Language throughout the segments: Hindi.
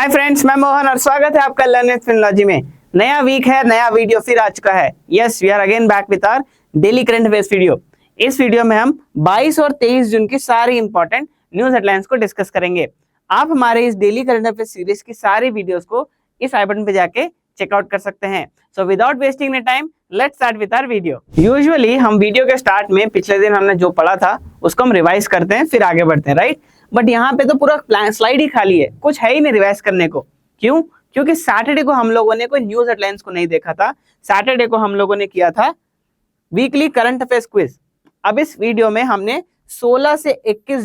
हाय फ्रेंड्स, मैं मोहन और स्वागत है आपका लर्न विद फिनोलॉजी में। नया वीक है, नया वीडियो फिर आ चुका है। Yes, we are again back with our daily current affairs video. इस वीडियो में हम 22 और 23 जून की सारी इंपॉर्टेंट न्यूज हेडलाइंस को डिस्कस करेंगे। आप हमारे इस डेली करंट अफेयर्स सीरीज की सारी वीडियोस को इस आई बटन पे जाके चेकआउट कर सकते हैं। So without wasting any time, let's start with our video. Usually हम वीडियो के स्टार्ट में पिछले दिन हमने जो पढ़ा था उसको हम रिवाइज करते हैं, फिर आगे बढ़ते हैं, राइट। बट यहाँ पे तो पूरा स्लाइड ही खाली है, कुछ है ही नहीं रिवाइज करने को। क्यों? क्योंकि सैटरडे को हम लोगों ने कोई न्यूज हेडलाइंस को नहीं देखा था। सैटरडे को हम लोगों ने किया था वीकली करंट अफेयर्स क्विज। अब इस वीडियो में हमने 16 से 21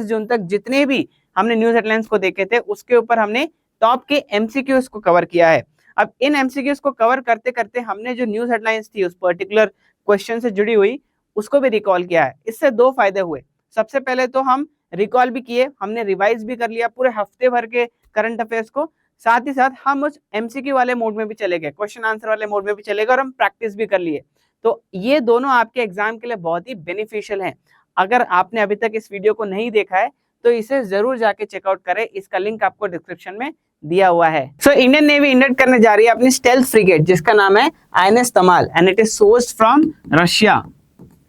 जून तक जितने भी हमने न्यूज हेडलाइंस को देखे थे उसके ऊपर हमने टॉप के एमसीक्यूज को कवर किया है। अब इन एमसीक्यूज को कवर करते करते हमने जो न्यूज हेडलाइंस थी उस पर्टिकुलर क्वेश्चन से जुड़ी हुई उसको भी रिकॉल किया है। इससे दो फायदे हुए। सबसे पहले तो हम रिकॉल भी किए, हमने रिवाइज भी कर लिया पूरे हफ्ते भर के करंट अफेयर्स को। साथ ही साथ हम उस एमसीक्यू वाले मोड में भी चले गए, क्वेश्चन आंसर वाले मोड में भी चले गए और हम प्रैक्टिस भी कर लिए। तो ये दोनों आपके एग्जाम के लिए बहुत ही बेनिफिशियल हैं। अगर आपने अभी तक इस वीडियो को नहीं देखा है तो इसे जरूर जाके चेकआउट करें। इसका लिंक आपको डिस्क्रिप्शन में दिया हुआ है। सो इंडियन नेवी इंडक्ट करने जा रही है अपनी स्टेल्थ फ्रिगेट जिसका नाम है INS Tamal and it is sourced from Russia.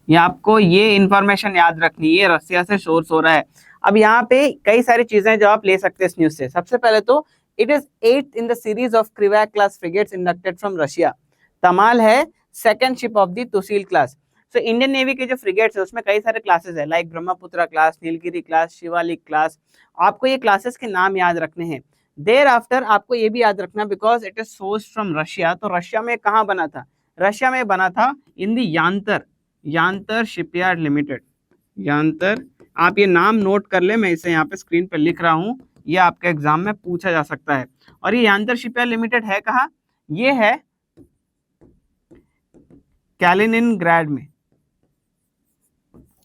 ये आपको ये इंफॉर्मेशन याद रखनी है, ये रशिया से सोर्स हो रहा है। अब यहाँ पे कई सारी चीजें जो आप ले सकते हैं इस न्यूज से। सबसे पहले तो it is 8th in the series of Krivak class frigates inducted from Russia. Tamal है second ship of the Tushil class. So Indian Navy के जो फ्रिगेट्स है उसमें कई सारे क्लासेस है, like Brahmaputra class, Nilgiri class, Shivalik class. आपको ये क्लासेस के नाम याद रखने हैं। देयर आफ्टर आपको ये भी याद रखना because it is sourced from Russia. तो रशिया में कहाँ बना था? रशिया में बना था इन दी यांतर शिपयार्ड लिमिटेड। यांतर, आप ये नाम नोट कर ले, मैं इसे यहाँ पे स्क्रीन पर लिख रहा हूँ, ये आपके एग्जाम में पूछा जा सकता है। और ये यांतर शिपयार्ड लिमिटेड है कहाँ? ये है कैलिनिनग्राड में।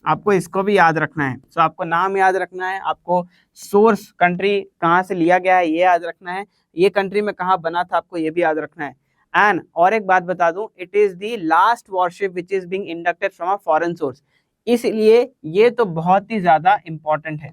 आपको इसको भी याद रखना है। सो आपको नाम याद रखना है, आपको सोर्स कंट्री कहाँ से लिया गया है ये याद रखना है, ये कंट्री में कहाँ बना था आपको ये भी याद रखना है। एंड और एक बात बता दूं, it is the last worship which is being inducted from a foreign source. इसलिए ये तो बहुत ही ज्यादा इंपॉर्टेंट है।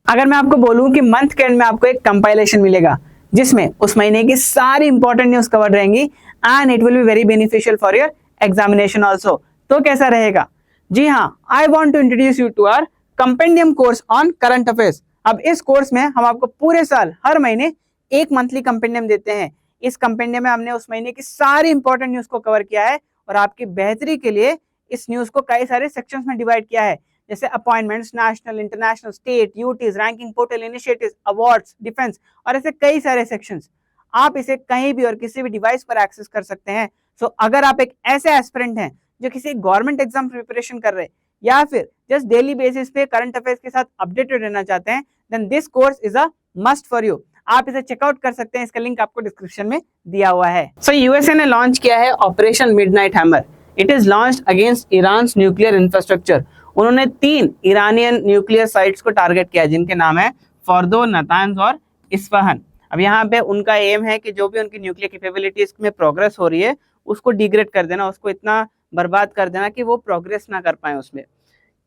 अगर मैं आपको बोलूं कि मंथ के एंड में आपको एक कंपाइलेशन मिलेगा जिसमें उस महीने की सारी इंपॉर्टेंट न्यूज कवर रहेंगी and it will be very beneficial for your examination also, तो कैसा रहेगा? जी हाँ, I want to introduce you to our compendium course on current affairs. अब इस कोर्स में हम आपको पूरे साल हर महीने एक मंथली कंपेंडियम देते हैं। इस कंपेंडियम में हमने उस महीने की सारी इंपॉर्टेंट न्यूज को कवर किया है और आपकी बेहतरी के लिए इस न्यूज को कई सारे सेक्शंस में डिवाइड किया है, जैसे appointments, national, international, state, UTs, ranking, portal, initiatives, awards, defence और ऐसे कई सारे सेक्शंस। आप इसे कहीं भी और किसी भी डिवाइस पर एक्सेस कर सकते हैं। सो अगर आप एक ऐसे एस्पिरेंट हैं जो किसी गवर्नमेंट एग्जाम प्रिपरेशन कर रहे हैं या फिर जस्ट डेली बेसिस पे करंट अफेयर्स के साथ अपडेटेड रहना चाहते हैं, then this course is a must for you. आप इसे चेकआउट कर सकते हैं, इसका लिंक आपको डिस्क्रिप्शन में दिया हुआ है। सो यूएसए ने लॉन्च किया है operation midnight hammer. It is launched against Iran's nuclear infrastructure. उन्होंने 3 ईरानियन न्यूक्लियर साइट्स को टारगेट किया जिनके नाम है फॉर्दो, नातांज और इस्फहान। अब यहाँ पे उनका एम है कि जो भी उनकी न्यूक्लियर कैपेबिलिटीज में प्रोग्रेस हो रही है उसको डिग्रेड कर देना, उसको इतना बर्बाद कर देना कि वो प्रोग्रेस ना कर पाए उसमें।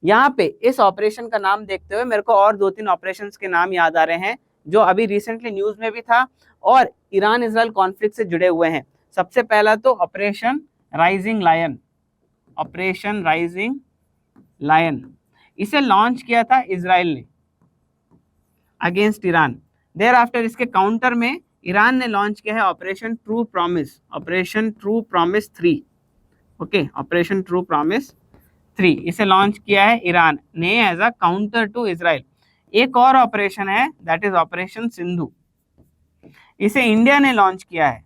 यहाँ पे इस ऑपरेशन का नाम देखते हुए मेरे को और 2-3 ऑपरेशंस के नाम याद आ रहे हैं जो अभी रिसेंटली न्यूज में भी था और ईरान इजराइल कॉन्फ्लिक्ट से जुड़े हुए हैं। सबसे पहला तो operation rising lion. Operation rising lion, इसे लॉन्च किया था इजराइल ने अगेंस्ट ईरान। देयर आफ्टर इसके काउंटर में ईरान ने लॉन्च किया है operation true promise. Operation true promise 3। Okay, operation true promise 3 इसे लॉन्च किया है ईरान ने as a counter to Israel. एक और ऑपरेशन है दैट इज ऑपरेशन सिंधु। इसे इंडिया ने लॉन्च किया है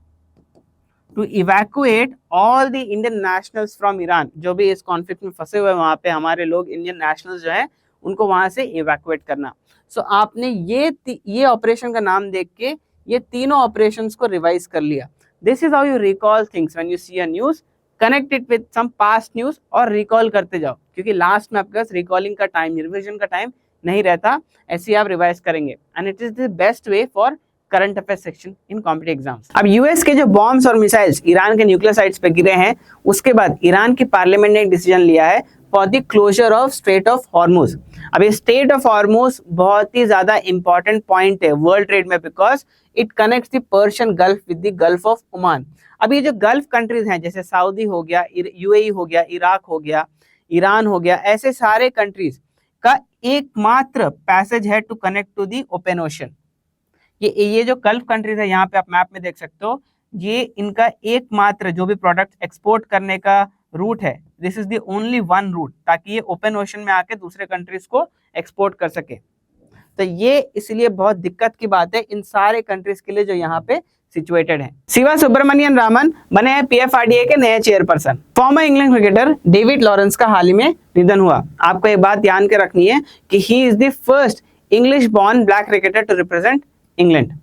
to evacuate all the Indian nationals from Iran. जो भी इस कॉन्फ्लिक्ट में फंसे हुए वहां पे हमारे लोग इंडियन नेशनल्स जो है उनको वहां से इवैक्यूएट करना। सो आपने ये ऑपरेशन का नाम देख के ये तीनों ऑपरेशंस को रिवाइज कर लिया। This is how you recall things when you see a news, connect it with some past news और रिकॉल करते जाओ, क्योंकि लास्ट में आपके पास रिकॉलिंग का टाइम, रिविजन का टाइम नहीं रहता। ऐसे ही आप रिवाइज करेंगे and it is the best way for current affair section in competitive exams. अब यूएस के जो बॉम्ब्स और मिसाइल्स ईरान के न्यूक्लियर साइट्स पे गिरे हैं उसके बाद ईरान की पार्लियामेंट ने एक डिसीजन लिया है for the closure of strait of Hormuz. अब ये स्ट्रेट ऑफ हॉर्मुज बहुत ही ज्यादा इंपॉर्टेंट पॉइंट है वर्ल्ड ट्रेड में, because it connects the Persian gulf with the gulf of Oman. अब ये जो गल्फ कंट्रीज हैं जैसे सऊदी हो गया, यूएई हो गया, इराक हो गया, ईरान हो गया, ऐसे सारे कंट्रीज का एकमात्र पैसेज है to connect to the open ocean. ये जो गल्फ कंट्रीज है यहाँ पे आप मैप में देख सकते हो, ये इनका एकमात्र जो भी प्रोडक्ट एक्सपोर्ट करने का रूट है, this is the only one route, ताकि ये ओपन ओशन में आके दूसरे कंट्रीज को एक्सपोर्ट कर सके। तो ये इसलिए बहुत दिक्कत की बात है इन सारे कंट्रीज के लिए जो यहाँ पे सिचुएटेड है। शिवा सुब्रमण्यन रामन बने हैं पीएफआरडीए के नए chairperson. Farmer England cricketer David Lawrence का हाल ही में निधन हुआ। आपको एक बात ध्यान के रखनी है कि he is the first English born black cricketer to represent England.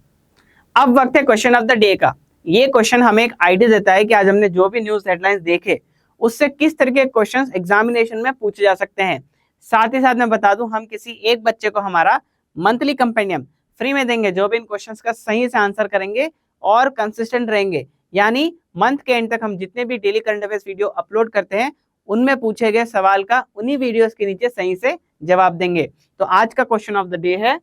अब वक्त है क्वेश्चन ऑफ द डे का। ये क्वेश्चन हमें एक आइडिया देता है कि आज हमने जो भी न्यूज हेडलाइंस देखे उससे किस तरह के क्वेश्चंस एग्जामिनेशन में पूछे जा सकते हैं। साथ ही साथ मैं बता दूं, हम किसी एक बच्चे को हमारा मंथली कंपेंडियम फ्री में देंगे जो भी इन क्वेश्चंस का सही से आंसर करेंगे और कंसिस्टेंट रहेंगे। यानी मंथ के एंड तक हम जितने भी daily current affairs video upload करते हैं उनमें पूछे गए सवाल का उन्हीं वीडियोस के नीचे सही से जवाब देंगे। तो आज का क्वेश्चन ऑफ द डे है,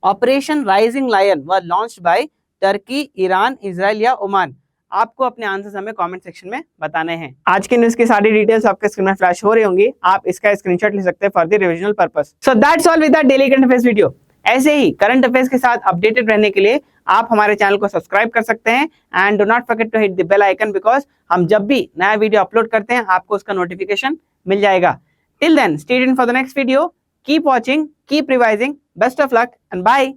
operation rising lion was launched by Turkey, Iran, Israel या ओमान। आपको अपने आंसर्स हमें कमेंट सेक्शन में बताने हैं। आज की न्यूज की सारी डिटेल्स आपके स्क्रीन में फ्लैश हो रही होंगी, आप इसका स्क्रीनशॉट ले सकते हैं for the revisional purpose. So that's all with the daily current affairs video. ऐसे ही करंट अफेयर्स के साथ अपडेटेड रहने के लिए आप हमारे चैनल को सब्सक्राइब कर सकते हैं and do not forget to hit the bell icon, because हम जब भी नया वीडियो अपलोड करते हैं आपको उसका नोटिफिकेशन मिल जाएगा। Till then stay tuned for the next video, keep watching, keep revising, best of luck and bye.